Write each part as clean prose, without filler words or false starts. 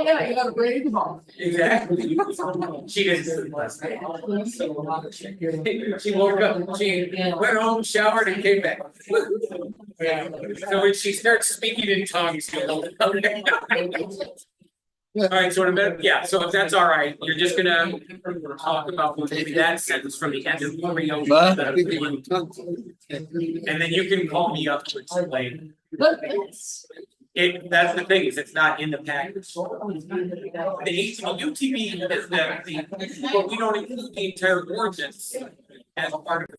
yeah, you have a great mom. Exactly. She didn't sleep last night. She woke up, she went home, showered and came back. So when she starts speaking in tongues, you'll. All right, so in a minute, yeah, so if that's all right, you're just gonna talk about maybe that sentence from the end of Rio. And then you can call me up to explain. That's the thing, is it's not in the package. The UTV is but we don't include the entire ordinance as part of it.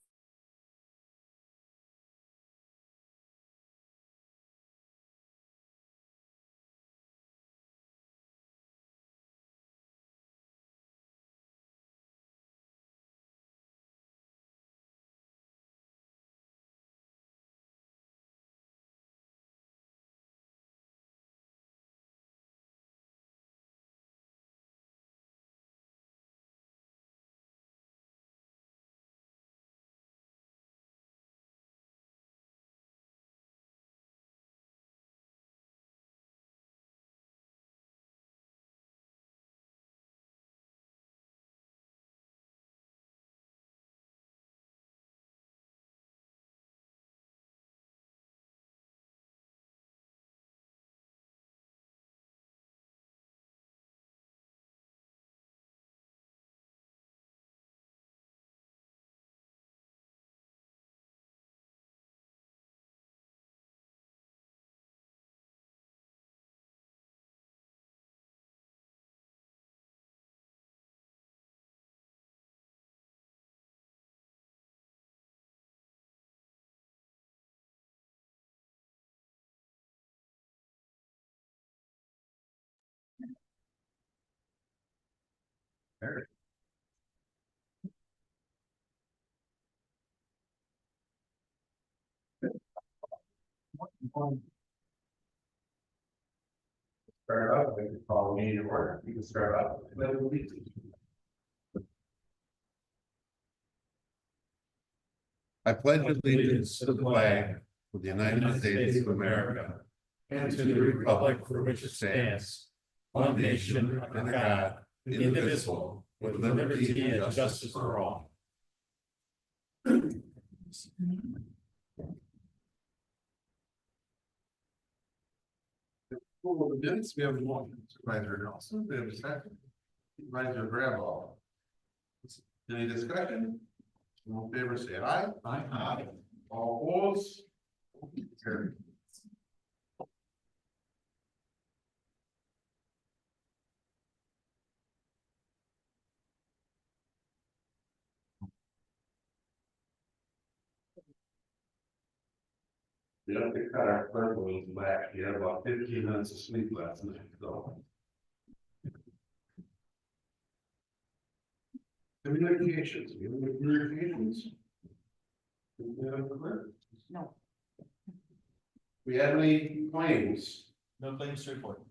Start up, we can call me to work, you can start up. I pledge allegiance to the flag of the United States of America and to the republic for which it stands, one nation under God, indivisible, with liberty and justice for all. Well, the minutes, we have one supervisor Nelson, we have a second. Supervisor Graball. Any discussion? All in favor, say aye. Aye. Aye. All opposed? Carried. We have to cut our clerk wheels back. He had about 15 minutes of sleep last night, so. Communications. No. We have any claims? No claims to report.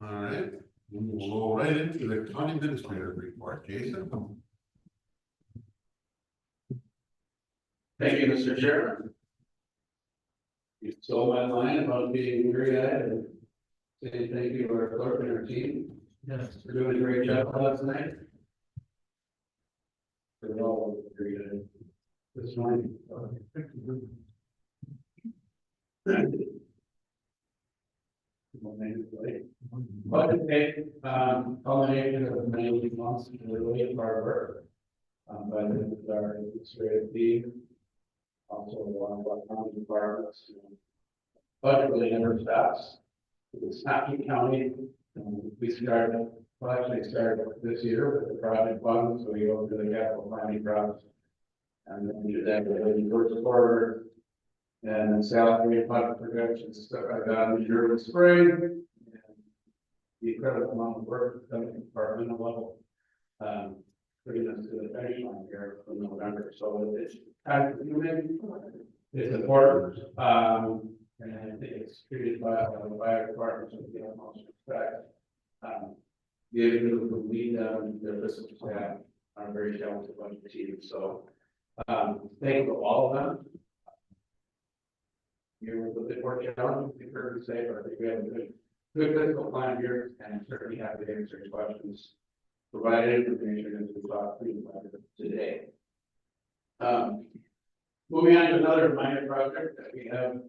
All right, we'll go right into the county administrator report, Jason. Thank you, Mr. Chairman. You stole my line about being weary-eyed and saying thank you to our clerk and our team. Yes. For doing a great job last night. We're all very good this morning. Budget day, culmination of many months of really hard work. Budget with our administrative team. Also, one of our county departments. Budget really never stops. It's not Ozaukee County. We started, well, actually started this year with the project fund, so we go through the capital planning process. And then we do that with the first quarter. And then salary and budget projections, stuff like that in the early spring. And the incredible amount of work done at the departmental level. Bringing us to the finish line here from November, so it's kind of human, it's important, and I think it's treated by our departments with the utmost respect. The individuals who lead them, their business staff, are a very talented bunch of teams, so thank you to all of them. You're a little bit more challenging, you've heard me say, but I think we have a good good fiscal plan here, and I'm certainly happy to answer any questions. Provided information as we talked through today. Moving on to another minor project that we have,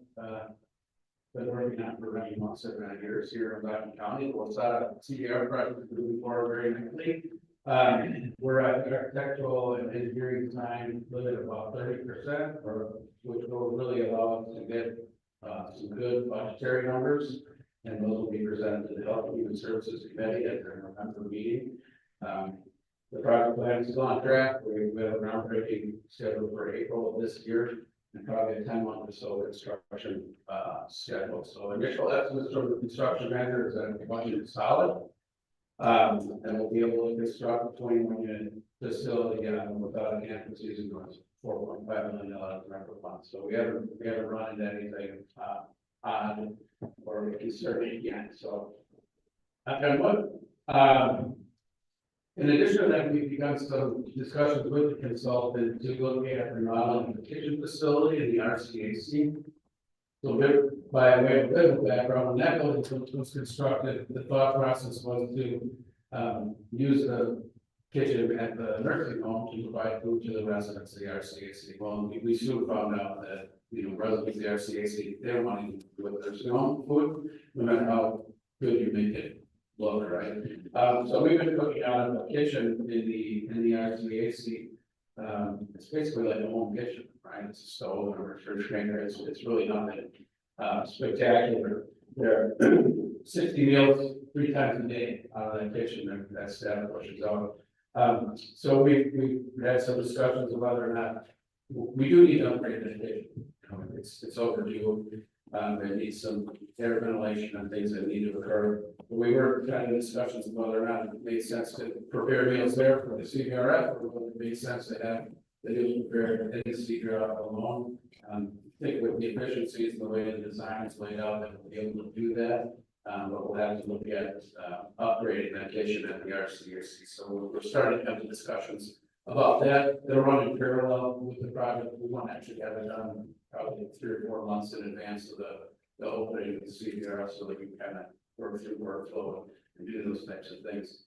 been working on for many months and many years here in Ozaukee County. The Losada CDR project is moving forward very nicely. We're at architectural and engineering design limit about 30%, which will really allow us to get some good budgetary numbers, and those will be presented to the Health and Human Services Committee at their November meeting. The project plan is still on track. We have a groundbreaking scheduled for April of this year, and probably a 10-month or so construction schedule. So initial estimates from the construction vendor is that the budget is solid. And we'll be able to construct a 21-unit facility without a campus using those $4.5 million rental funds. So we haven't run into anything odd or concerning yet. So and what in addition to that, we've begun some discussions with the consultant to look at remodeling the kitchen facility in the RCAC. So by way of a bit of background, when that building was constructed, the thought process was to use the kitchen at the nursing home to provide food to the residents of the RCAC. Well, we soon found out that, residents of the RCAC, they don't want to eat with nursing home food, no matter how good you make it look, right? So we've been cooking out of a kitchen in the RCAC. It's basically like a home kitchen, right? It's a stove and a refrigerator. It's really nothing spectacular. There are 60 meals 3 times a day out of that kitchen that staff pushes out. So we've had some discussions of whether or not we do need to upgrade that kitchen. It's overdue. It needs some air ventilation and things that need to occur. We were having discussions of whether or not it made sense to prepare meals there for the CVRF, or whether it made sense to have the meals prepared in the CVRF alone. I think with the efficiencies and the way the design is laid out, that we'll be able to do that. But we'll have to look at upgrading that kitchen at the RCAC. So we're starting to have the discussions about that. They're running parallel with the project. We want to actually have it done probably 3 or 4 months in advance of the opening of the CVRF, so that we can kind of work through workflow and do those types of things.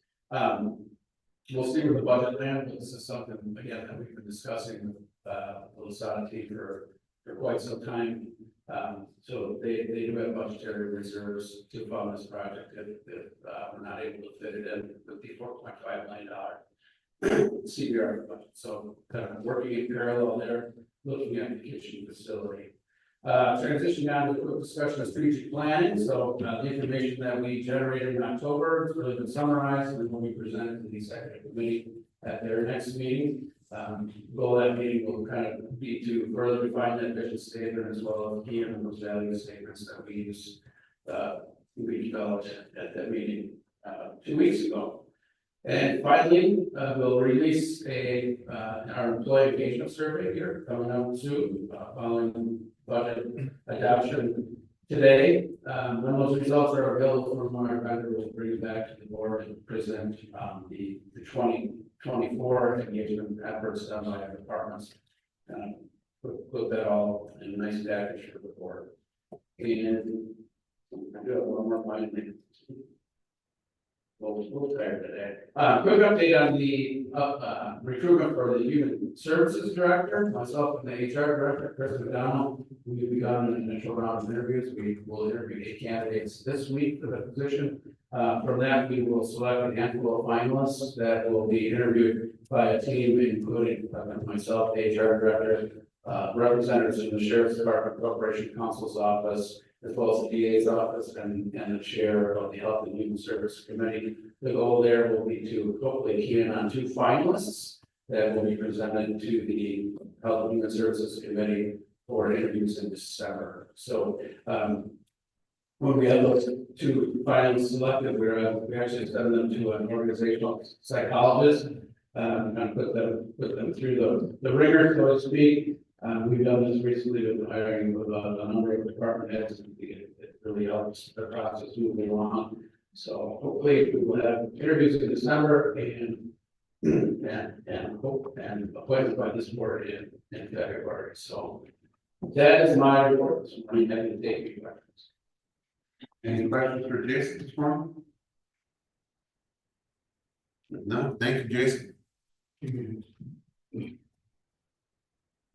We'll see where the budget lands, but this is something, again, that we've been discussing with the Ozaukee for quite some time. So they do have budgetary reserves to fund this project if we're not able to fit it in with the $4.5 million CVR budget. So kind of working in parallel there, looking at the kitchen facility. Transitioning on to a quick discussion of strategic planning. So the information that we generated in October has really been summarized and will be presented to the executive committee at their next meeting. Goal of that meeting will kind of be to further define that vision statement, as well as key and those value statements that we developed at that meeting 2 weeks ago. And finally, we'll release our employee engagement survey here coming up soon, following budget adoption today. When those results are available from our vendor, we'll bring it back to the board and present the 2024 engagement efforts done by our departments. Put that all in a nice package for the board. And I do have one more point. We'll tired today. Quick update on the recruitment for the Human Services Director. Myself and the HR Director, Chris McDonald, we've begun an initial round of interviews. We will interview 8 candidates this week for the position. From that, we will select a handful of finalists that will be interviewed by a team, including myself, the HR Director, representatives from the Sheriff's Department, Corporation Counsel's Office, as well as the DA's office and the chair of the Health and Human Services Committee. The goal there will be to hopefully key in on 2 finalists that will be presented to the Health and Human Services Committee for interviews in December. So when we have those 2 finalists selected, we actually send them to an organizational psychologist and put them through the ringer, so to speak. We've done this recently with the hiring of a number of department heads. It really helps the process moving along. So hopefully we will have interviews in December and appointments by this board in February. So that is my report. So I'm happy to take your questions. Any questions for Jason this morning? No, thank you, Jason.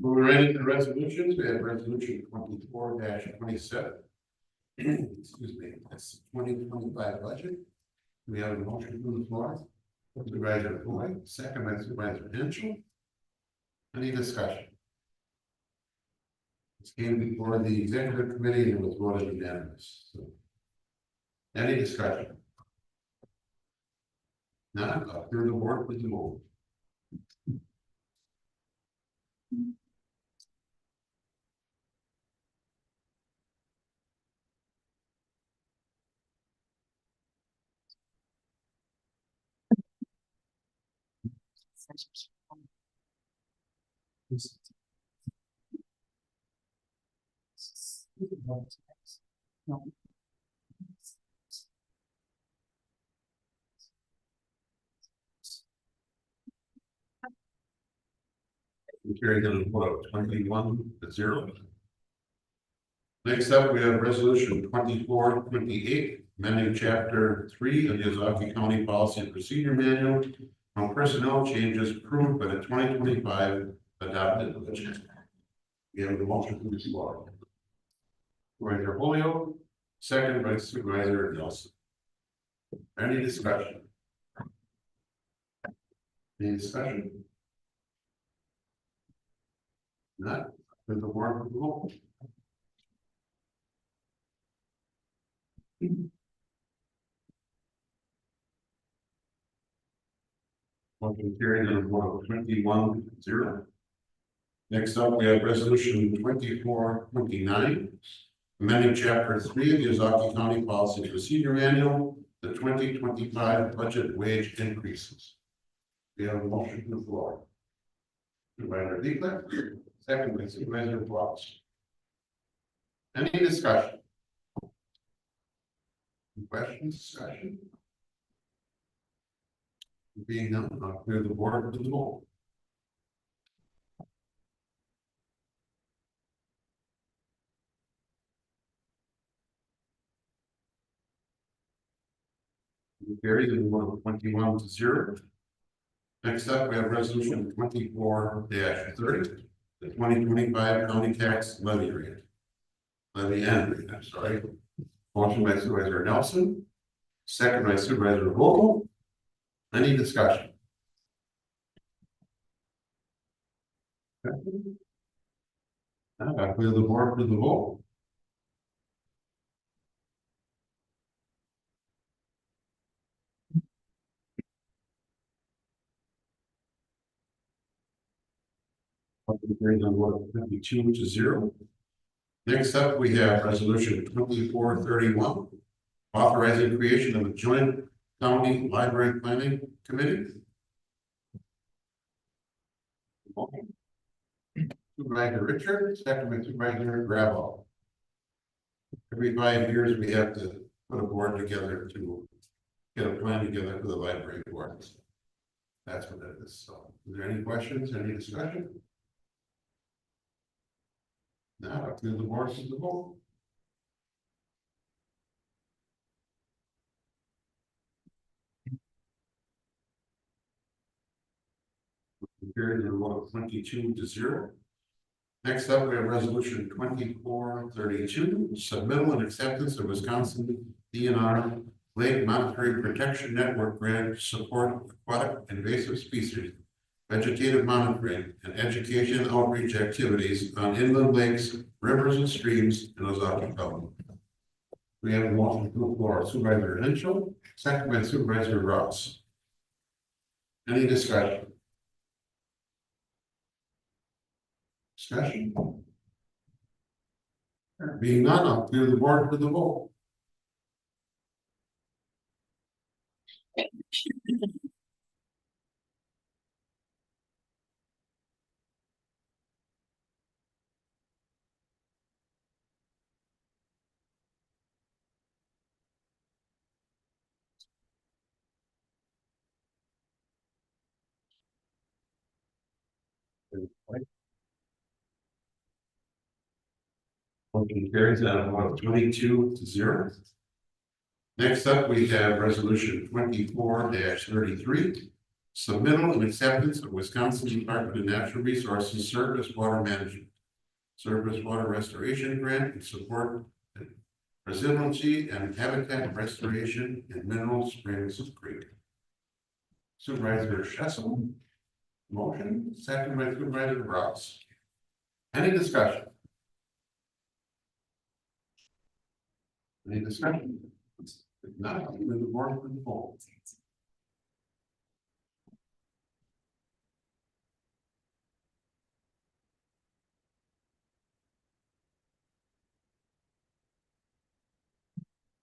Moving right into resolutions, we have resolution 24-27. Excuse me, that's 2025 budget. We have a motion from the floor. Supervisor Boyd, second by Supervisor Henschel. Any discussion? This came before the executive committee and it was voted unanimous. So, any discussion? Not, I'll clear the board with the vote. We carried on a vote of 21-0. Next up, we have resolution 24-28, amending chapter 3 of the Ozaukee County Policy and Procedure Manual on personnel changes approved by the 2025 adopted budget. We have the motion from the floor. Supervisor Holyoke, second by Supervisor Nelson. Any discussion? Any discussion? Not, with the board with the vote. Motion carried on a vote of 21-0. Next up, we have resolution 24-29, amending chapter 3 of the Ozaukee County Policy and Procedure Manual, the 2025 budget wage increases. We have a motion to the floor. Supervisor Leekler, second by Supervisor Ross. Any discussion? Any questions, discussion? Being none, I'll clear the board to the vote. Carried in one of 21-0. Next up, we have resolution 24-30, the 2025 county tax levy rate. Levy and rate, I'm sorry. Motion by Supervisor Nelson, second by Supervisor Vogel. Any discussion? I clear the board for the vote. Carried on vote 52-0. Next up, we have resolution 24-31, authorizing creation of a joint county library planning committee. Supervisor Richard, second by Supervisor Gravel. Every 5 years, we have to put a board together to get a plan together for the library board. That's what that is. So, is there any questions, any discussion? Now, up to the board to the vote. Carried in a vote of 22-0. Next up, we have resolution 24-32, submittal and acceptance of Wisconsin DNR Lake Monitoring Protection Network grant to support aquatic invasive species, vegetative monitoring, and education outreach activities on inland lakes, rivers, and streams in Ozaukee County. We have a motion to the floor. Supervisor Henschel, second by Supervisor Ross. Any discussion? Discussion? Being none, I'll clear the board for the vote. Motion carries on a vote of 22-0. Next up, we have resolution 24-33. Submittal and acceptance of Wisconsin Department of Natural Resources Surface Water Management. Surface Water Restoration Grant and support resiliency and habitat restoration in Mineral Springs Creek. Supervisor Shessel. Motion, second by Supervisor Ross. Any discussion? Any discussion? If not, I'll move the board to the poll.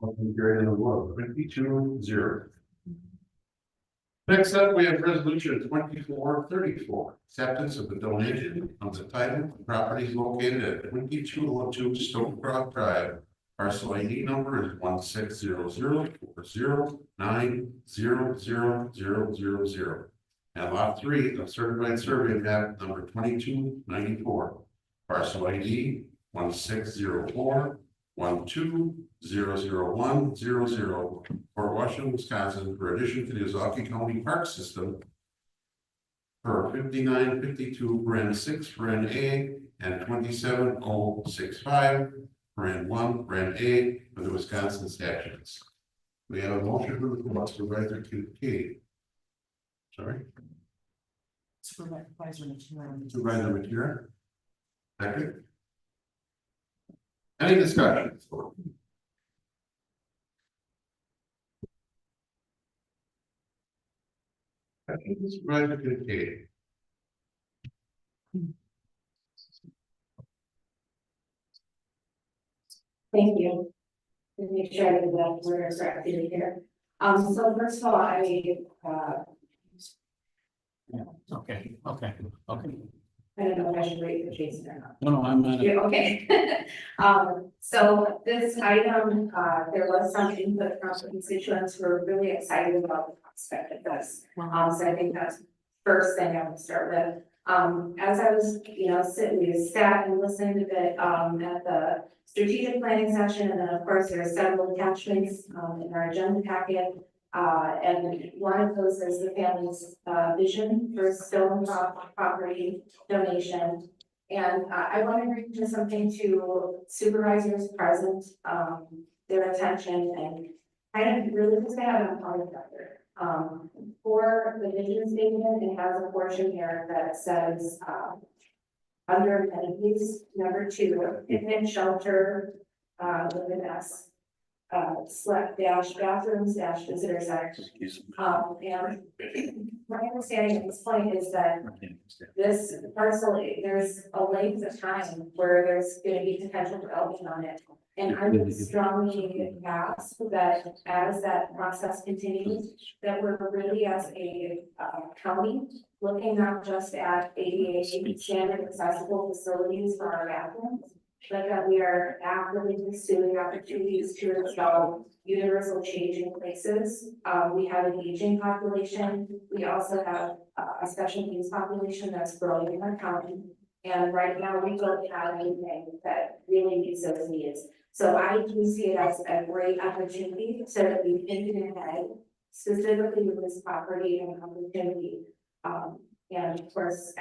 Motion carried in the vote, 22-0. Next up, we have resolution 24-34, acceptance of the donation of the title to properties located at 2202 Stonecroft Drive. Parcel ID number is 16004090000. And lot 3 of certified survey map number 2294. Parcel ID 16041200100. Fort Washington, Wisconsin, for addition to the Ozaukee County Park System. For 5952 Ren 6 Ren A and 27065 Ren 1 Ren A for the Wisconsin statutes. We have a motion from the floor, Supervisor Kincaid. Sorry. Supervisor Matera. Second. Any discussion? Supervisor Kincaid. Thank you. Let me make sure I get that order correctly here. So first of all, Okay. I don't know if I should wait for Jason or not. No, I'm not. Yeah, okay. So this item, there was some input from some constituents who are really excited about the prospect of this. So I think that's the first thing I would start with. As I was, we sat and listened a bit, at the strategic planning session, and then of course there are several attachments, in our agenda packet. And one of those is the family's, vision for stone property donation. And I want to bring to something to supervisors present, their attention, and kind of really just to have it on the record. For the vision statement, it has a portion here that says, under amenities, number 2, picnic shelter, with an S. /bathrooms /visitor center. And my understanding at this point is that this parcel, there's a length of time where there's going to be potential development on it. And I would strongly ask that as that process continues, that we're really as a county looking not just at ADA standard accessible facilities for our bathrooms, but that we are actively pursuing opportunities to install universal changing places. We have an aging population. We also have a special needs population that's growing in our county. And right now we don't have anything that really meets those needs. So I do see it as a great opportunity so that we think ahead, specifically with this property and opportunity. And of course,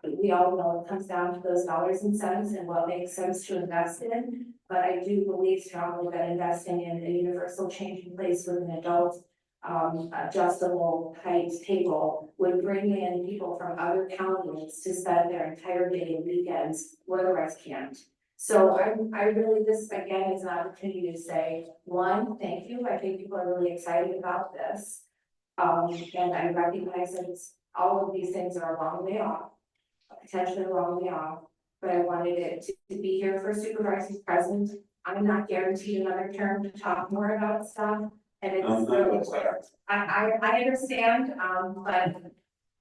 we all know it comes down to those dollars and cents and what makes sense to invest in. But I do believe strongly that investing in a universal changing place with an adult adjustable height table would bring in people from other counties to spend their entire day and weekends where the rest can't. So I really, this again is an opportunity to say, one, thank you. I think people are really excited about this. And I recognize that all of these things are a long way off, potentially a long way off, but I wanted it to be here for supervisors present. I'm not guaranteed another term to talk more about stuff, and it's really, I understand, but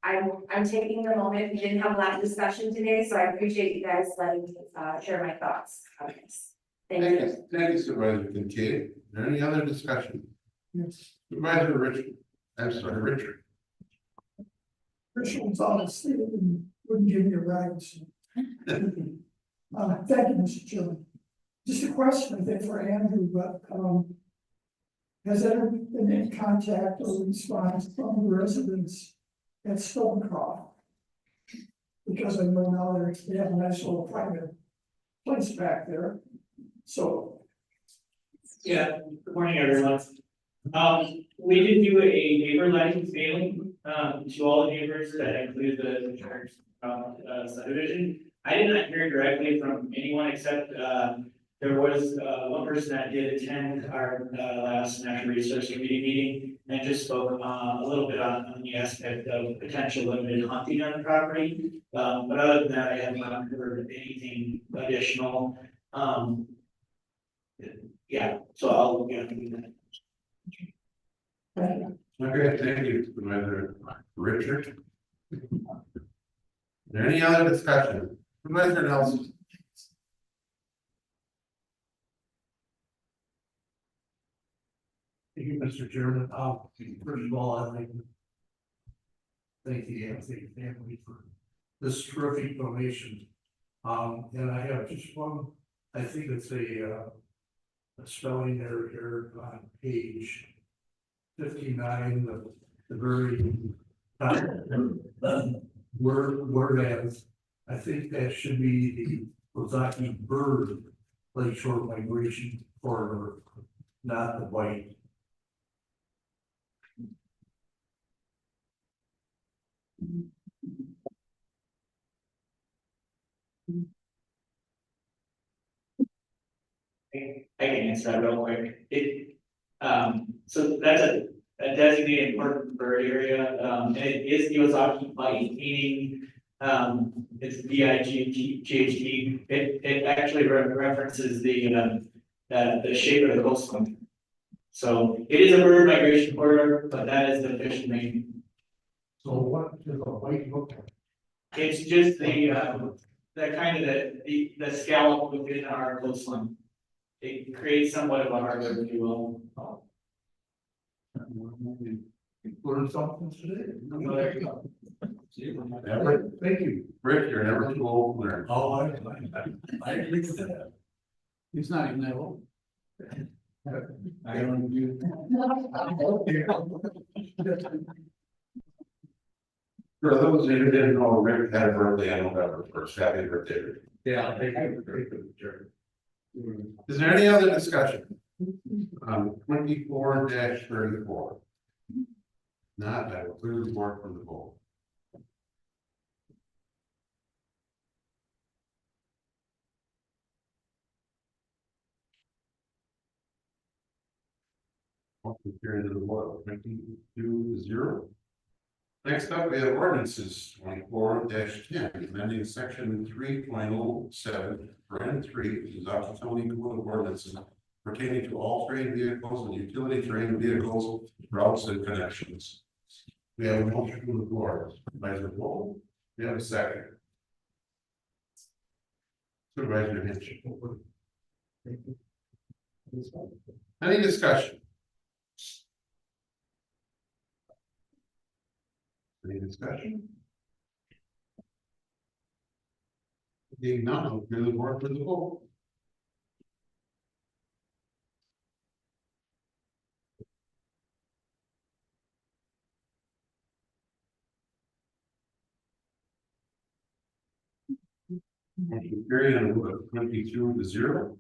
I'm taking the moment. We didn't have a lot of discussion today, so I appreciate you guys letting me share my thoughts on this. Thank you. Thank you, Supervisor Kincaid. Is there any other discussion? Yes. Supervisor Richard. I'm sorry, Richard. Richard was honest, wouldn't give me a ride. So. Thank you, Mr. Chairman. Just a question, I think, for Andrew, but Has there been any contact or response from the residents at Stonecroft? Because I know now they have a nice little private place back there, so. Yeah, good morning, everyone. We did do a neighbor license mailing, to all the neighbors that include the church, subdivision. I did not hear directly from anyone except, there was, one person that did attend our, last natural resource committee meeting and just spoke, a little bit on the aspect of potential limited hunting on the property. But other than that, I have not heard anything additional. Yeah, so I'll, do that. Okay, thank you, Supervisor Richard. Is there any other discussion? Supervisor Nelson? Thank you, Mr. Chairman. First of all, I'd like to thank the Anthony family for this terrific donation. And I have just one, I think it's a spelling error here on page 59, the very word as, I think that should be the Ozaukee bird lakeshore migration corridor, not the white. I can answer that real quick. So that's a designated important bird area, and it is the Ozaukee bite, meaning, it's VIGHT. It actually references the shape of the coastline. So it is a bird migration corridor, but that is the official name. So what does a white look like? It's just the kind of the scallop within our coastline. It creates somewhat of a harbor, if you will. Learn something today. So there you go. Never, Thank you. Rick, you're never too old to learn. Oh, I agree with that. He's not even that old. I don't do. For those of you who didn't know, Rick had a birthday on November 1st. Happy birthday, Rick. Yeah, thank you. Is there any other discussion? 24-34. Not, I will clear the board from the vote. Motion carried to the vote, 22-0. Next up, we have ordinances 24-10, amending section 3.07, brand 3, Ozaukee County Code of Ordinances pertaining to all terrain vehicles and utility terrain vehicles, routes and connections. We have a motion from the floor. Supervisor Bowl, we have a second. Supervisor Hinch. Any discussion? Any discussion? Being none, I'll clear the board for the vote. Motion carried on a vote of 22-0.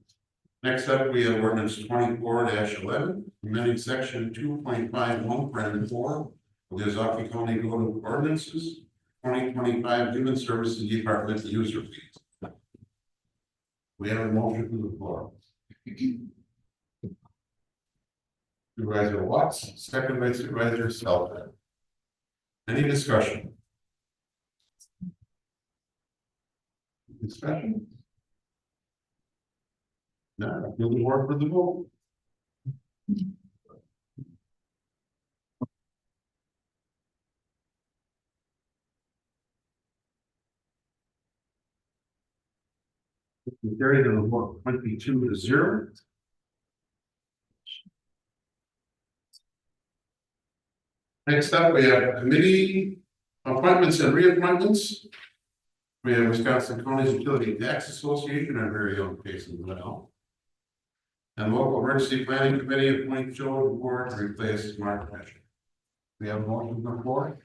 Next up, we have ordinance 24-11, amending section 2.51, paragraph 4 of the Ozaukee County Code of Ordinances, 2025 Human Services Department user fees. We have a motion from the floor. Supervisor Watts, second by Supervisor Stelter. Any discussion? Discussion? No, you'll be work for the vote. Carried in the vote 22-0. Next up, we have committee appointments and reappointments. We have Wisconsin County Utility Tax Association, our very own case as well. And local emergency planning committee appoint Joe DeBoer to replace Mark Fisher. We have a motion on the floor.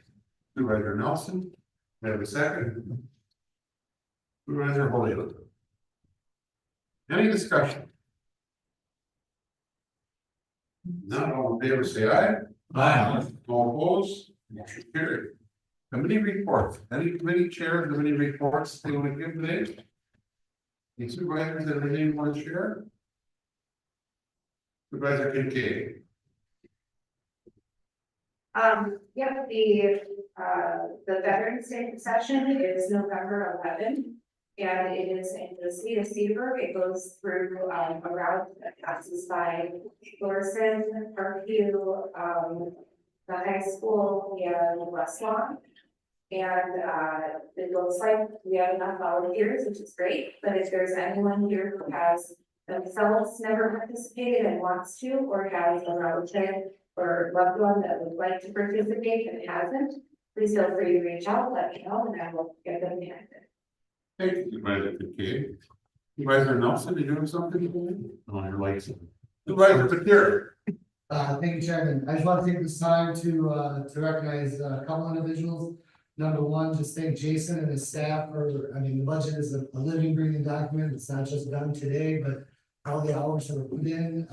Supervisor Nelson, we have a second. Supervisor Holyoke. Any discussion? None, all in favor, say aye. Aye. All opposed, motion carried. Committee reports, any committee chair, committee reports they want to give today? Any supervisors that they want to share? Supervisor Kincaid. Yeah, the Veterans Day session is November 11th. And it is in the city of Seaburg. It goes through, a route that passes by Thorson, Parkview, the high school, and West Lawn. And, it looks like we have enough volunteers, which is great, but if there's anyone here who has themselves never participated and wants to, or has a relative or loved one that would like to participate and hasn't, please feel free to reach out, let me know, and I will get them connected. Thank you, Supervisor Kincaid. Supervisor Nelson, did you have something? On your lights. Supervisor Patir. Thank you, Chairman. I just want to take this time to recognize a couple individuals. Number one, just thank Jason and his staff for, I mean, the budget is a living, breathing document. It's not just done today, but all the hours that were put in.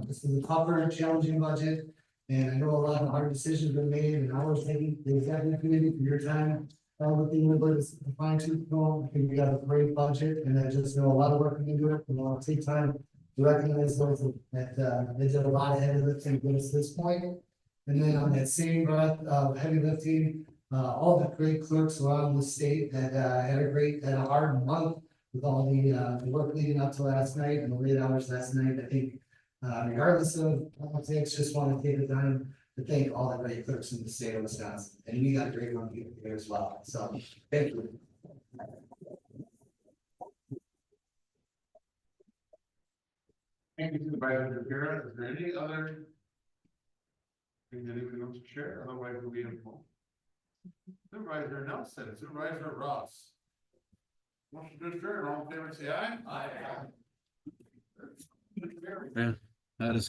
This is a tougher, challenging budget. And I know a lot of hard decisions were made and hours taken. The executive committee for your time. With the universe, the fine tooth comb. I think we got a great budget and I just know a lot of work into it. And I'll take time to recognize those that they did a lot of heavy lifting to get us to this point. And then on that same breath of heavy lifting, all the great clerks around the state that had a hard month with all the work leading up to last night and the late hours last night. I think regardless of politics, just want to take the time to thank all the great clerks in the state of Wisconsin. And we got a great one here as well. So thank you. Thank you, Supervisor Patir. Is there any other thing that anyone wants to share? Otherwise, we'll be in full. Supervisor Nelson, Supervisor Ross. Motion to adjourn, all in favor, say aye. Yeah, that is.